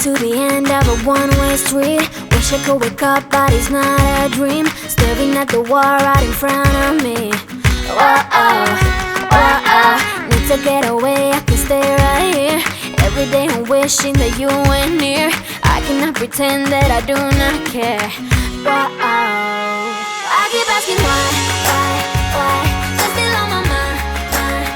to the end of a one-way street. Wish I could wake up, but it's not a dream. Staring at the wall right in front of me. Whoa-oh, whoa-oh. Need to get away, I can stay right here. Every day I'm wishing that you were near. I cannot pretend that I do not care. Whoa-oh. I keep asking why? You're still on my mind.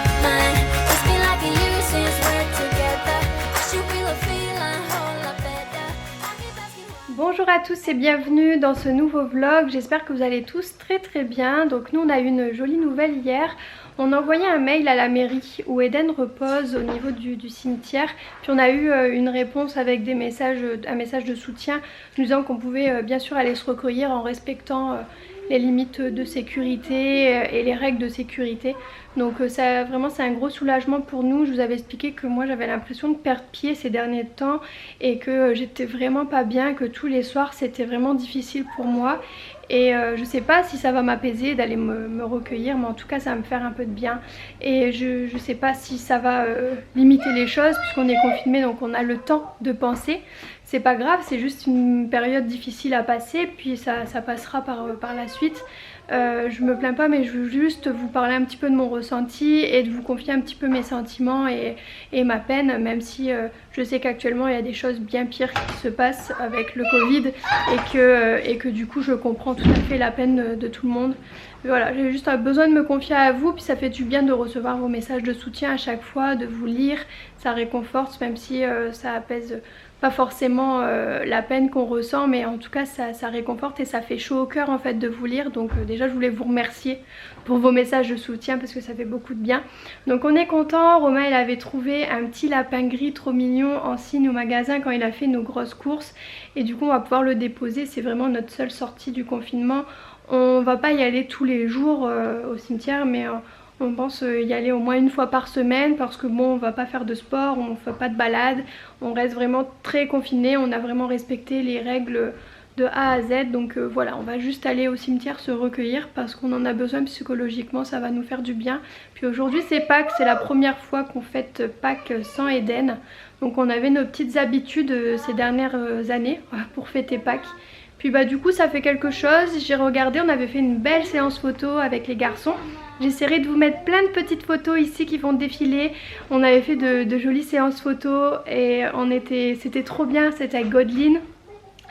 It's been like a year since we're together. I should feel a feeling whole lot better. I keep asking why. Bonjour à tous et bienvenue dans ce nouveau vlog. J'espère que vous allez tous très bien. Donc nous on a eu une jolie nouvelle hier. On a envoyé un mail à la mairie où Eden repose au niveau du cimetière. Puis on a eu une réponse avec des messages, un message de soutien nous disant qu'on pouvait bien sûr aller se recueillir en respectant les limites de sécurité et les règles de sécurité. Donc ça, vraiment c'est un gros soulagement pour nous. Je vous avais expliqué que moi j'avais l'impression de perdre pied ces derniers temps et que j'étais vraiment pas bien, que tous les soirs c'était vraiment difficile pour moi. Et je sais pas si ça va m'apaiser d'aller me recueillir, mais en tout cas ça va me faire un peu de bien. Et je sais pas si ça va limiter les choses puisqu'on est confiné, donc on a le temps de penser. C'est pas grave, c'est juste une période difficile à passer, puis ça passera par la suite. Je me plains pas, mais je veux juste vous parler un petit peu de mon ressenti et de vous confier un petit peu mes sentiments et ma peine, même si je sais qu'actuellement il y a des choses bien pires qui se passent avec le Covid et que du coup je comprends tout à fait la peine de tout le monde. Mais voilà, j'ai juste besoin de me confier à vous, puis ça fait du bien de recevoir vos messages de soutien à chaque fois, de vous lire, ça réconforte même si ça apaise pas forcément la peine qu'on ressent, mais en tout cas ça réconforte et ça fait chaud au cœur en fait de vous lire. Donc déjà je voulais vous remercier pour vos messages de soutien parce que ça fait beaucoup de bien. Donc on est content. Romain il avait trouvé un petit lapin gris trop mignon en signe au magasin quand il a fait nos grosses courses et du coup on va pouvoir le déposer. C'est vraiment notre seule sortie du confinement. On va pas y aller tous les jours au cimetière, mais on pense y aller au moins une fois par semaine parce que bon, on va pas faire de sport, on fait pas de balade, on reste vraiment très confiné, on a vraiment respecté les règles de A à Z. Donc voilà, on va juste aller au cimetière se recueillir parce qu'on en a besoin psychologiquement, ça va nous faire du bien. Puis aujourd'hui c'est Pâques, c'est la première fois qu'on fête Pâques sans Eden. Donc on avait nos petites habitudes ces dernières années pour fêter Pâques. Puis bah du coup ça fait quelque chose, j'ai regardé, on avait fait une belle séance photo avec les garçons. J'essaierai de vous mettre plein de petites photos ici qui vont défiler. On avait fait de jolies séances photos et c'était trop bien, c'était avec Godeline.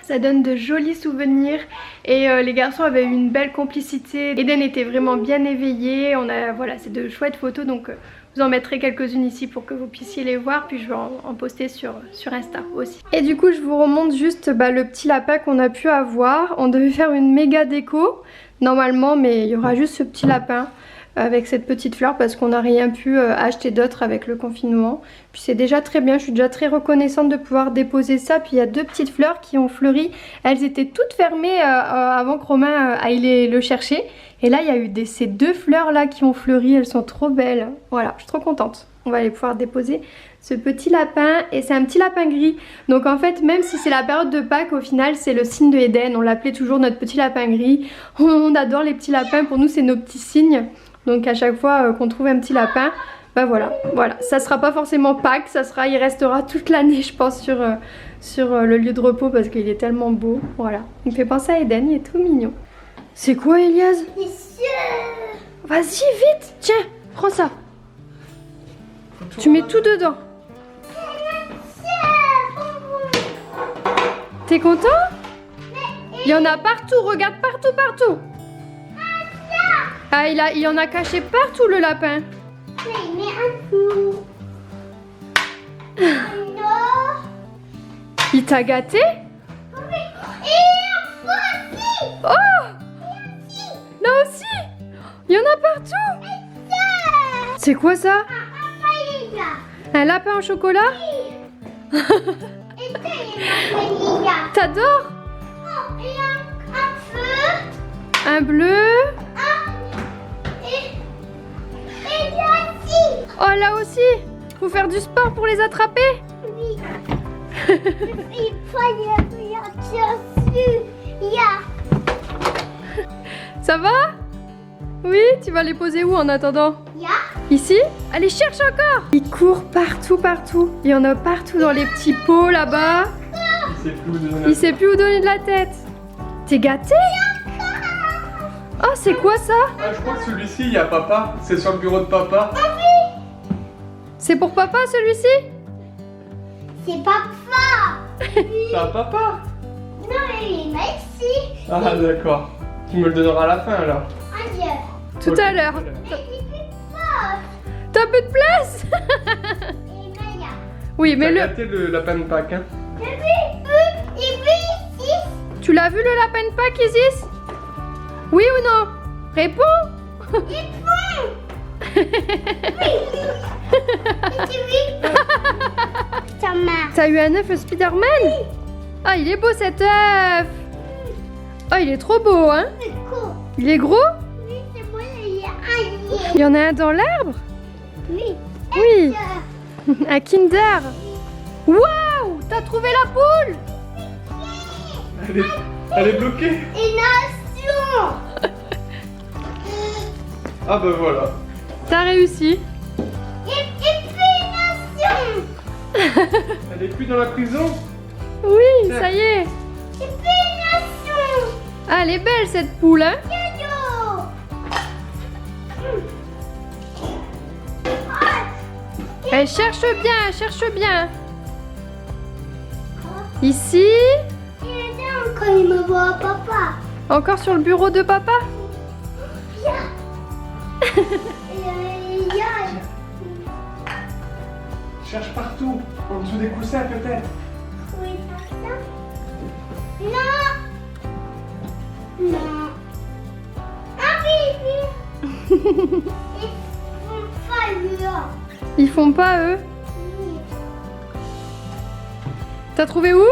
Ça donne de jolis souvenirs et les garçons avaient eu une belle complicité. Eden était vraiment bien éveillé, voilà, c'est de chouettes photos, donc vous en mettrez quelques-unes ici pour que vous puissiez les voir, puis je vais en poster sur Insta aussi. Et du coup je vous remonte juste le petit lapin qu'on a pu avoir. On devait faire une méga déco normalement, mais il y aura juste ce petit lapin avec cette petite fleur parce qu'on n'a rien pu acheter d'autre avec le confinement. Puis c'est déjà très bien, je suis déjà très reconnaissante de pouvoir déposer ça. Puis il y a deux petites fleurs qui ont fleuri, elles étaient toutes fermées avant que Romain aille le chercher. Et là il y a eu ces deux fleurs là qui ont fleuri, elles sont trop belles. Voilà, je suis trop contente. On va aller pouvoir déposer ce petit lapin et c'est un petit lapin gris. Donc en fait même si c'est la période de Pâques, au final c'est le signe de Eden. On l'appelait toujours notre petit lapin gris. On adore les petits lapins, pour nous c'est nos petits signes. Donc à chaque fois qu'on trouve un petit lapin, voilà, ça sera pas forcément Pâques, il restera toute l'année je pense sur le lieu de repos parce qu'il est tellement beau. Voilà, il me fait penser à Eden, il est tout mignon. C'est quoi Elias? Vas-y vite, tiens, prends ça. Tu mets tout dedans. T'es content? Il y en a partout, regarde partout. Ah, il y en a caché partout le lapin. Il t'a gâté? Oh! Là aussi! Il y en a partout! C'est quoi ça? Un lapin au chocolat? T'adores? Un bleu? Oh là aussi! Faut faire du sport pour les attraper? Oui. Ça va? Oui, tu vas les poser où en attendant? Ici? Allez, cherche encore! Ils courent partout. Il y en a partout dans les petits pots là-bas. sait plus où donner la Il sait plus où donner de la tête. T'es gâté? Oh, c'est quoi ça? Ah, je crois que celui-ci, il y a papa. C'est sur le bureau de papa. C'est pour papa celui-ci? C'est papa. C'est un papa. Non, mais merci. Ah, d'accord. Tu me le donneras à la fin alors. Adieu. Tout Ok. à l'heure. Mais c'est plus fort. T'as peu de place? Et Maya. Oui, mais T'as le... gâté le lapin de Pâques, hein? Et puis ici. Tu l'as vu le lapin de Pâques, Isis? Oui ou non? Réponds. Et tu vis. Ta mère. T'as eu un œuf Spider-Man? Ah, il est beau cet œuf. Oh, il est trop beau, hein? C'est cool. Il est gros? Oui, c'est moi, il y a un Il y en a un dans l'arbre? Oui. Oui. Un Kinder. Waouh! T'as trouvé la poule? Elle est bloquée. Une nation. Ah bah voilà. T'as réussi. Et puis une nation. Elle est plus dans la prison. Oui, ça y est. Et puis une nation. Ah, elle est belle cette poule, hein? Cadeau. Elle cherche bien, elle cherche bien. Ici. Il est là quand il me voit papa. Encore sur le bureau de papa. Viens. Il y a. Cherche partout. En dessous des coussins peut-être. Oui, ça. Non. Non. Ah oui, oui. Ils font pas là. Ils font pas eux. Oui. T'as trouvé où?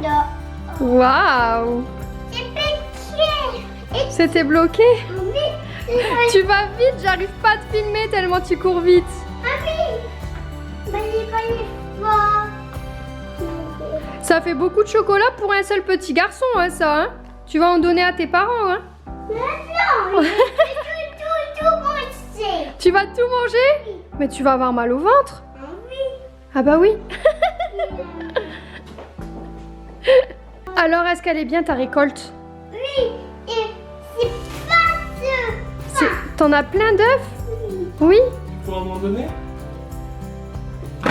Là. Waouh! C'est petit. Et C'était bloqué. oui. Tu vas vite, j'arrive pas à te filmer tellement tu cours vite. Ah oui. Mais il va y voir. Ça fait beaucoup de chocolat pour un seul petit garçon, hein, ça, hein? Tu vas en donner à tes parents, hein? Non, il fait tout manger. Tu vas tout manger? Mais tu vas avoir mal au ventre. Ah oui. Ah bah oui. Alors, est-ce qu'elle est bien ta récolte? Oui, et c'est pas ce. T'en as plein d'œufs? Oui. Il faut en donner. Ah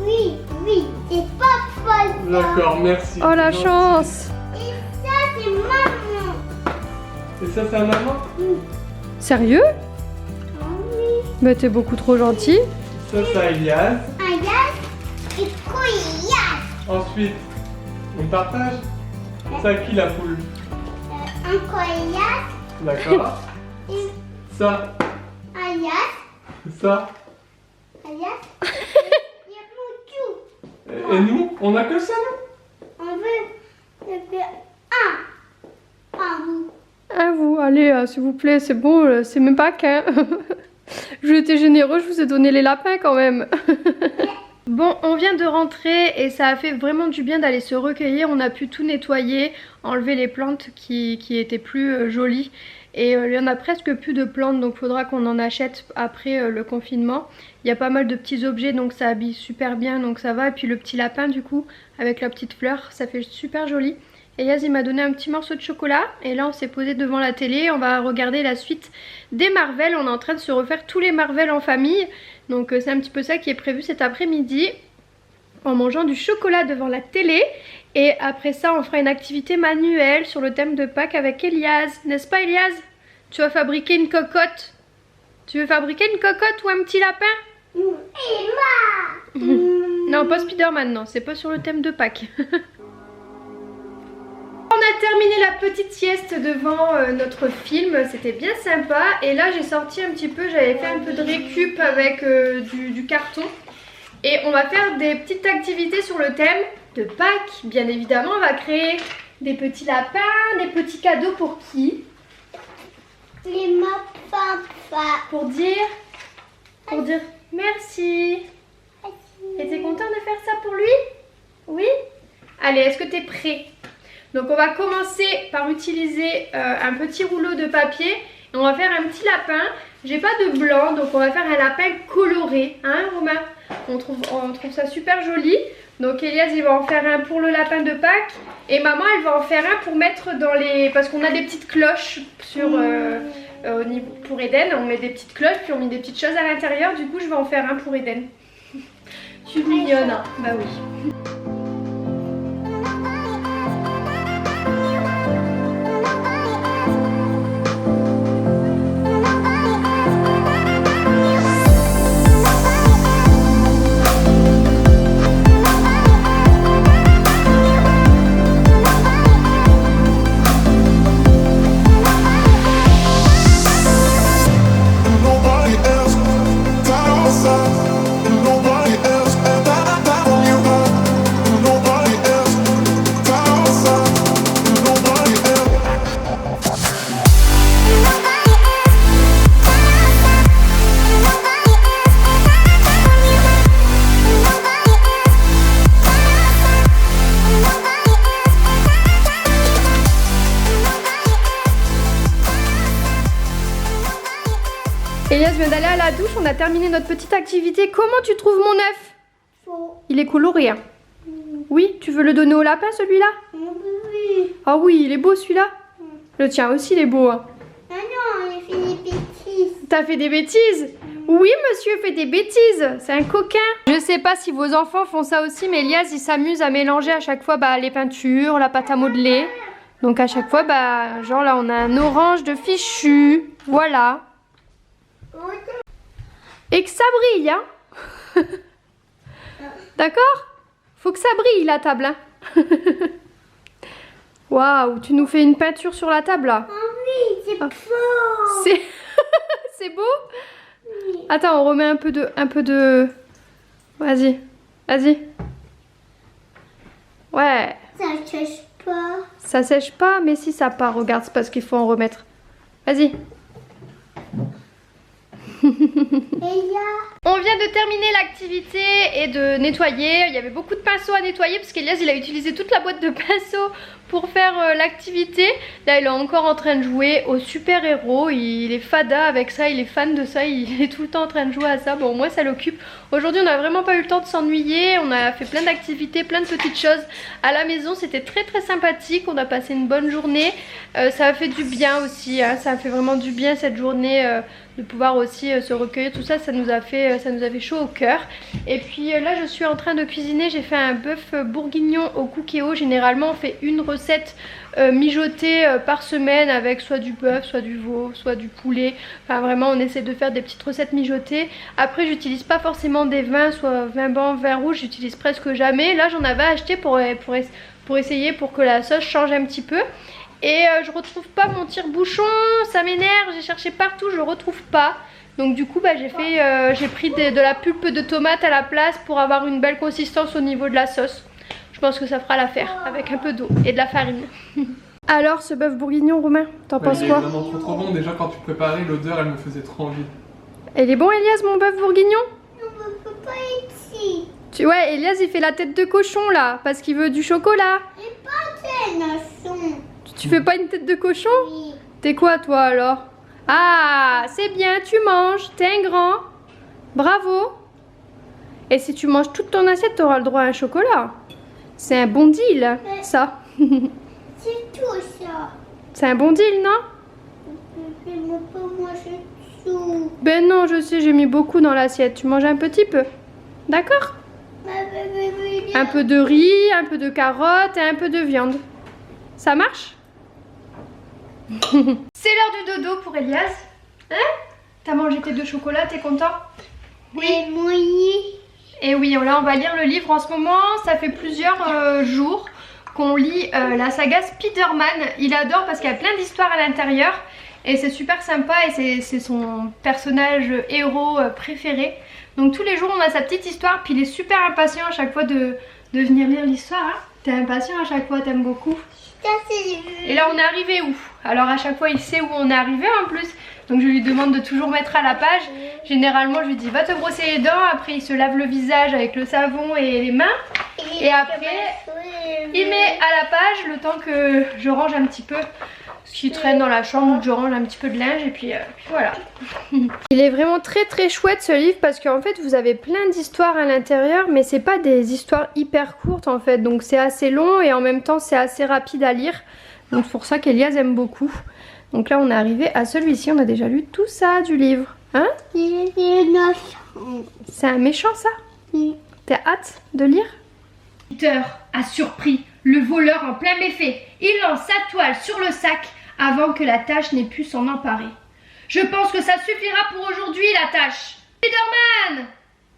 oui, oui, c'est pas folle. D'accord, merci. Oh la Gentil. chance. Et ça, c'est maman. Et ça, c'est un maman. Sérieux? Ah oui. Mais t'es beaucoup trop gentil. Ça, c'est Elias. Un yas et couillasse. Ensuite, on partage. C'est à qui la poule? Un couillasse. D'accord. Et Ça, un yas. ça. Un yas. Il y a mon tout. Et nous, on a que ça, nous? On veut faire un. Un bout. À vous, allez, s'il vous plaît, c'est bon, c'est même pas qu'un. Je vous étais généreux, je vous ai donné les lapins quand même. Bon, on vient de rentrer et ça a fait vraiment du bien d'aller se recueillir. On a pu tout nettoyer, enlever les plantes qui étaient plus jolies. Et il y en a presque plus de plantes, donc il faudra qu'on en achète après le confinement. Il y a pas mal de petits objets, donc ça habille super bien, donc ça va. Et puis le petit lapin du coup, avec la petite fleur, ça fait super joli. Et Yaz il m'a donné un petit morceau de chocolat. Et là on s'est posé devant la télé, on va regarder la suite des Marvel. On est en train de se refaire tous les Marvel en famille. Donc c'est un petit peu ça qui est prévu cet après-midi. En mangeant du chocolat devant la télé. Et après ça on fera une activité manuelle sur le thème de Pâques avec Elias. N'est-ce pas Elias? Tu vas fabriquer une cocotte. Tu veux fabriquer une cocotte ou un petit lapin? Et moi. Non, pas Spider-Man, non, c'est pas sur le thème de Pâques. On a terminé la petite sieste devant notre film, c'était bien sympa. Et là j'ai sorti un petit peu, j'avais fait un peu de récup avec du carton. Et on va faire des petites activités sur le thème de Pâques. Bien évidemment, on va créer des petits lapins, des petits cadeaux pour qui? Et ma papa. Pour dire merci. Et t'es content de faire ça pour lui? Oui? Allez, est-ce que t'es prêt? Donc on va commencer par utiliser un petit rouleau de papier Et on va faire un petit lapin. J'ai pas de blanc, donc on va faire un lapin coloré, hein Romain? On trouve ça super joli. Donc Elias il va en faire un pour le lapin de Pâques. Et maman elle va en faire un pour mettre dans les... Parce qu'on a des petites cloches sur... au niveau pour Eden, on met des petites cloches puis on met des petites choses à l'intérieur. Du coup je vais en faire un pour Eden. Je suis mignonne, hein? Bah oui. Elias vient d'aller à la douche, on a terminé notre petite activité. Comment tu trouves mon œuf? Faux. Il est coloré, hein? Oui, tu veux le donner au lapin celui-là? Oui. Ah oui, il est beau celui-là. Le tien aussi il est beau, hein? Ah non, j'ai fait des bêtises. T'as fait des bêtises? Oui, monsieur fait des bêtises. C'est un coquin. Je sais pas si vos enfants font ça aussi, mais Elias il s'amuse à mélanger à chaque fois les peintures, la pâte à modeler. Donc à chaque fois, genre là on a un orange de fichu. Voilà. Et que ça brille, hein? D'accord? Faut que ça brille la table, hein? Waouh, tu nous fais une peinture sur la table là. Ah oui, c'est beau. C'est beau? Oui. Attends, on remet un peu de... Vas-y, vas-y. Ouais. Ça sèche pas. Ça sèche pas, mais si ça part, regarde, c'est parce qu'il faut en remettre. Vas-y. On vient de terminer l'activité et de nettoyer. Il y avait beaucoup de pinceaux à nettoyer parce qu'Elias il a utilisé toute la boîte de pinceaux pour faire l'activité. Là il est encore en train de jouer au super héros. Il est fada avec ça, il est fan de ça, il est tout le temps en train de jouer à ça. Bon, moi ça l'occupe. Aujourd'hui on n'a vraiment pas eu le temps de s'ennuyer. On a fait plein d'activités, plein de petites choses à la maison. C'était très très sympathique. On a passé une bonne journée. Ça a fait du bien aussi, hein. Ça a fait vraiment du bien cette journée de pouvoir aussi se recueillir, tout ça, ça nous a fait chaud au cœur. Et puis là je suis en train de cuisiner, j'ai fait un bœuf bourguignon au cookéo. Généralement on fait une recette mijotée par semaine avec soit du bœuf, soit du veau, soit du poulet. Enfin vraiment on essaie de faire des petites recettes mijotées. Après j'utilise pas forcément des vins, soit vin blanc, vin rouge, j'utilise presque jamais. Là j'en avais acheté pour essayer pour que la sauce change un petit peu. Et je retrouve pas mon tire-bouchon, ça m'énerve, j'ai cherché partout, je le retrouve pas. Donc du coup j'ai pris de la pulpe de tomate à la place pour avoir une belle consistance au niveau de la sauce. Je pense que ça fera l'affaire avec un peu d'eau et de la farine. Alors ce bœuf bourguignon, Romain, t'en penses quoi? Il est vraiment trop bon, déjà quand tu préparais l'odeur elle me faisait trop envie. Il est bon Elias mon bœuf bourguignon? On ne peut pas être ici. Ouais, Elias il fait la tête de cochon là parce qu'il veut du chocolat. Et pas de notion. Tu fais pas une tête de cochon? Oui. T'es quoi toi alors? Ah, c'est bien, tu manges, t'es un grand. Bravo. Et si tu manges toute ton assiette, t'auras le droit à un chocolat. C'est un bon deal, ça. C'est tout ça. C'est un bon deal, non? Je ne peux pas manger tout. Ben non, je sais, j'ai mis beaucoup dans l'assiette. Tu manges un petit peu. D'accord? Un peu de riz, un peu de carottes et un peu de viande. Ça marche? C'est l'heure du dodo pour Elias. Hein? T'as mangé tes 2 chocolats, t'es content? Oui. Oui. Et oui, là on va lire le livre en ce moment. Ça fait plusieurs jours qu'on lit la saga Spider-Man. Il adore parce qu'il y a plein d'histoires à l'intérieur. Et c'est super sympa et c'est son personnage héros préféré. Donc tous les jours on a sa petite histoire. Puis il est super impatient à chaque fois de venir lire l'histoire. Hein? T'es impatient à chaque fois, t'aimes beaucoup. Et là on est arrivé où? Alors à chaque fois il sait où on est arrivé en plus. Donc je lui demande de toujours mettre à la page. Généralement je lui dis va te brosser les dents. Après il se lave le visage avec le savon et les mains. Et après il met à la page le temps que je range un petit peu ce qui traîne dans la chambre où je range un petit peu de linge et puis voilà. Il est vraiment très chouette ce livre parce qu'en fait vous avez plein d'histoires à l'intérieur mais c'est pas des histoires hyper courtes en fait, donc c'est assez long et en même temps c'est assez rapide à lire, donc c'est pour ça qu'Elias aime beaucoup. Donc là on est arrivé à celui-ci, on a déjà lu tout ça du livre, hein? C'est un méchant ça? T'as hâte de lire? Peter a surpris le voleur en plein méfait. Il lance sa toile sur le sac avant que la tâche n'ait pu s'en emparer. « Je pense que ça suffira pour aujourd'hui, la tâche. »« Spider-Man !»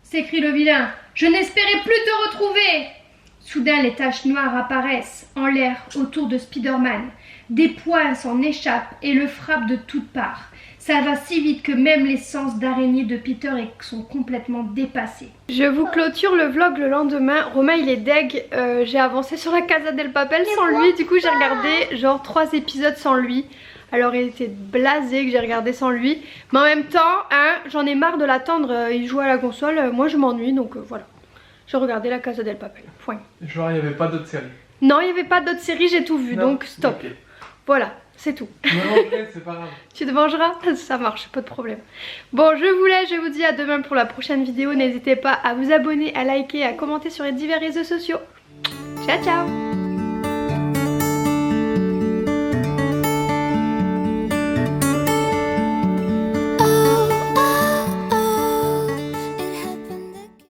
s'écrie le vilain. « Je n'espérais plus te retrouver !» Soudain, les taches noires apparaissent en l'air autour de Spider-Man. Des poings s'en échappent et le frappent de toutes parts. Ça va si vite que même les sens d'araignée de Peter sont complètement dépassés. Je vous clôture le vlog le lendemain. Romain il est deg, j'ai avancé sur la Casa del Papel sans lui. Du coup j'ai regardé genre 3 épisodes sans lui. Alors il était blasé que j'ai regardé sans lui. Mais en même temps, hein, j'en ai marre de l'attendre. Il joue à la console, moi je m'ennuie donc voilà. J'ai regardé la Casa del Papel, point. Genre il n'y avait pas d'autres séries? Non, il n'y avait pas d'autres séries, j'ai tout vu, Non. donc stop. Okay. Voilà, c'est tout. C'est pas grave. Tu te vengeras? Ça marche, pas de problème. Bon, je vous laisse, je vous dis à demain pour la prochaine vidéo. N'hésitez pas à vous abonner, à liker, à commenter sur les divers réseaux sociaux. Ciao, ciao!